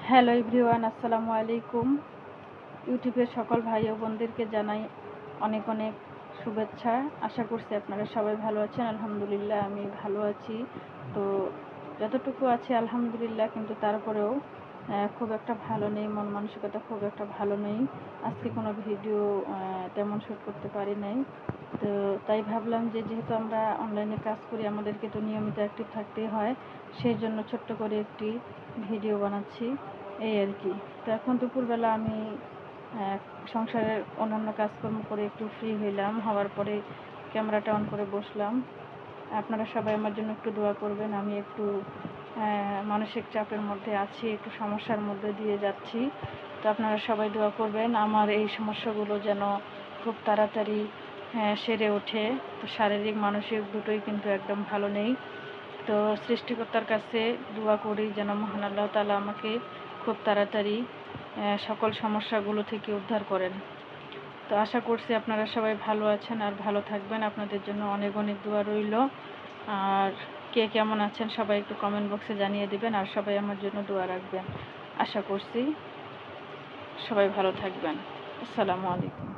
Hello everyone, আসসালামু আলাইকুম। ইউটিউবের সকল ভাই ও বোনদেরকে জানাই অনেক অনেক শুভেচ্ছা। আশা করছি আপনারা সবাই ভালো আছেন। আলহামদুলিল্লাহ আমি ভালো আছি। তো যতটুকু আছে আলহামদুলিল্লাহ, কিন্তু তারপরেও খুব একটা ভালো নেই, মন মানসিকতা খুব একটা ভালো নেই। আজকে কোনো ভিডিও তেমন শ্যুট করতে পারি নাই। তো তাই ভাবলাম যে যেহেতু আমরা অনলাইনে কাজ করি, আমাদেরকে তো নিয়মিত অ্যাক্টিভ থাকতেই হয়, সেই জন্য ছোট্ট করে একটি ভিডিও বানাচ্ছি, এই আর কি। তো এখন দুপুরবেলা আমি সংসারের অন্যান্য কাজকর্ম করে একটু ফ্রি হইলাম, হওয়ার পরে ক্যামেরাটা অন করে বসলাম। আপনারা সবাই আমার জন্য একটু দোয়া করবেন। আমি একটু মানসিক চাপের মধ্যে আছি, একটু সমস্যার মধ্যে দিয়ে যাচ্ছি। তো আপনারা সবাই দোয়া করবেন আমার এই সমস্যাগুলো যেন খুব তাড়াতাড়ি সেরে ওঠে। তো শারীরিক মানসিক দুটোই কিন্তু একদম ভালো নেই। তো সৃষ্টিকর্তার কাছে দোয়া করি যেন মহান আল্লাহ তাআলা আমাকে খুব তাড়াতাড়ি সকল সমস্যাগুলো থেকে উদ্ধার করেন। তো আশা করছি আপনারা সবাই ভালো আছেন আর ভালো থাকবেন। আপনাদের জন্য অনেক অনেক দোয়া রইল। আর কে কেমন আছেন সবাই একটু কমেন্ট বক্সে জানিয়ে দিবেন, আর সবাই আমার জন্য দোয়া রাখবেন। আশা করছি সবাই ভালো থাকবেন। আসসালামু আলাইকুম।